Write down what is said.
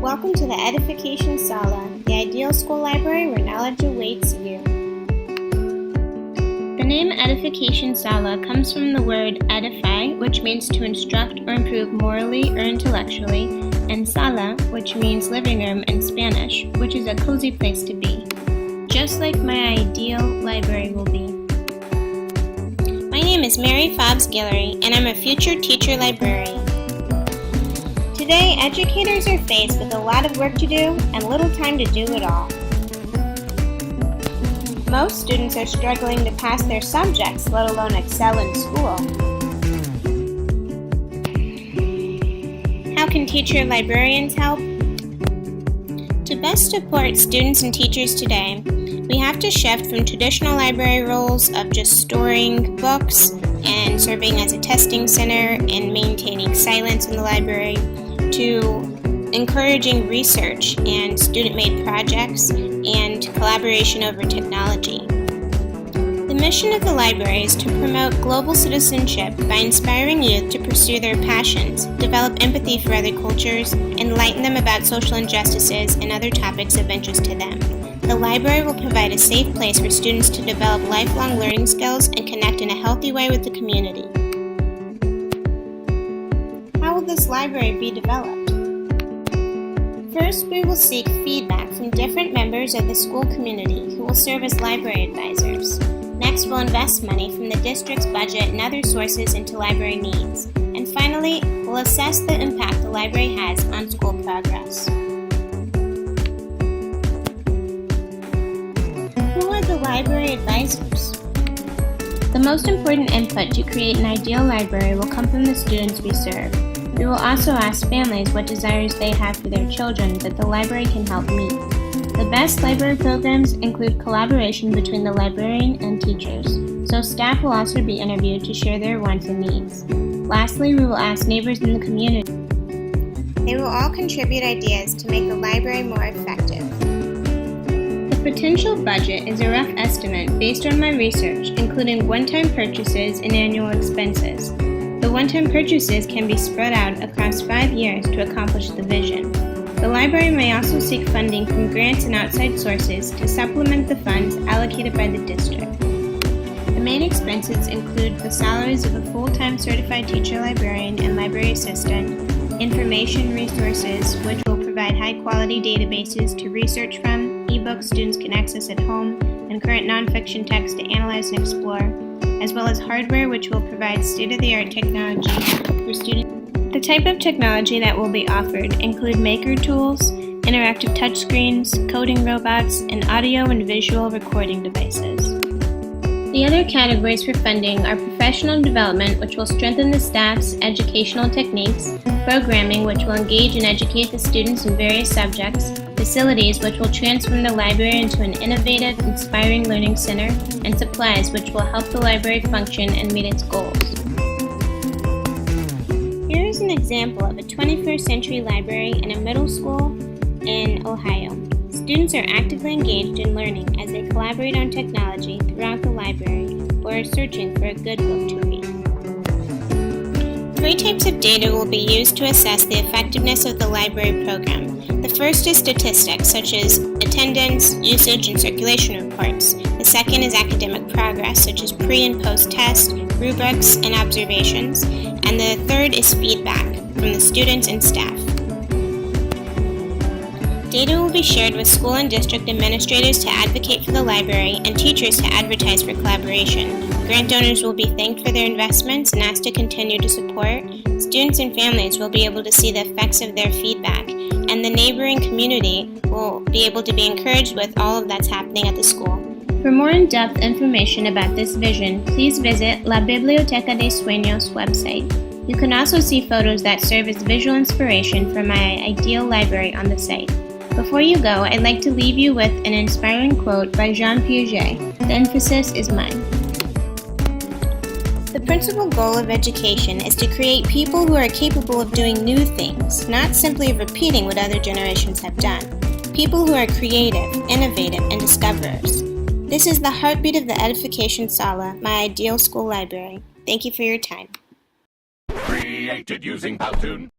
Welcome to the Edification Sala, the ideal school library where knowledge awaits you. The name Edification Sala comes from the word edify, which means to instruct or improve morally or intellectually, and sala, which means living room in Spanish, which is a cozy place to be. Just like my ideal library will be. My name is Mary Fobbs-Guillory, and I'm a future teacher librarian. Today, educators are faced with a lot of work to do and little time to do it all. Most students are struggling to pass their subjects, let alone excel in school. How can teacher librarians help? To best support students and teachers today, we have to shift from traditional library roles of just storing books and serving as a testing center and maintaining silence in the library to encouraging research and student-made projects and collaboration over technology. The mission of the library is to promote global citizenship by inspiring youth to pursue their passions, develop empathy for other cultures, enlighten them about social injustices and other topics of interest to them. The library will provide a safe place for students to develop lifelong learning skills and connect in a healthy way with the community. How will this library be developed? First, we will seek feedback from different members of the school community who will serve as library advisors. Next, we'll invest money from the district's budget and other sources into library needs. And finally, we'll assess the impact the library has on school progress. Who are the library advisors? The most important input to create an ideal library will come from the students we serve. We will also ask families what desires they have for their children that the library can help meet. The best library programs include collaboration between the librarian and teachers, so staff will also be interviewed to share their wants and needs. Lastly, we will ask neighbors in the community. They will all contribute ideas to make the library more effective. The potential budget is a rough estimate based on my research, including one-time purchases and annual expenses. The one-time purchases can be spread out across 5 years to accomplish the vision. The library may also seek funding from grants and outside sources to supplement the funds allocated by the district. The main expenses include the salaries of a full-time certified teacher librarian and library assistant, information resources which will provide high-quality databases to research from, ebooks students can access at home, and current nonfiction text to analyze and explore, as well as hardware which will provide state-of-the-art technology for students. The type of technology that will be offered include maker tools, interactive touchscreens, coding robots, and audio and visual recording devices. The other categories for funding are professional development, which will strengthen the staff's educational techniques, programming, which will engage and educate the students in various subjects, facilities, which will transform the library into an innovative, inspiring learning center, and supplies, which will help the library function and meet its goals. Here is an example of a 21st century library in a middle school in Ohio. Students are actively engaged in learning as they collaborate on technology throughout the library or are searching for a good book to read. 3 types of data will be used to assess the effectiveness of the library program. The first is statistics, such as attendance, usage, and circulation reports. The second is academic progress, such as pre- and post-test, rubrics, and observations. And the third is feedback from the students and staff. Data will be shared with school and district administrators to advocate for the library and teachers to advertise for collaboration. Grant donors will be thanked for their investments and asked to continue to support. Students and families will be able to see the effects of their feedback, and the neighboring community will be able to be encouraged with all of that's happening at the school. For more in-depth information about this vision, please visit La Biblioteca de Sueños website. You can also see photos that serve as visual inspiration for my ideal library on the site. Before you go, I'd like to leave you with an inspiring quote by Jean Piaget. The emphasis is mine. The principal goal of education is to create people who are capable of doing new things, not simply of repeating what other generations have done. People who are creative, innovative, and discoverers. This is the heartbeat of the Edification Sala, my ideal school library. Thank you for your time. Created using Powtoon.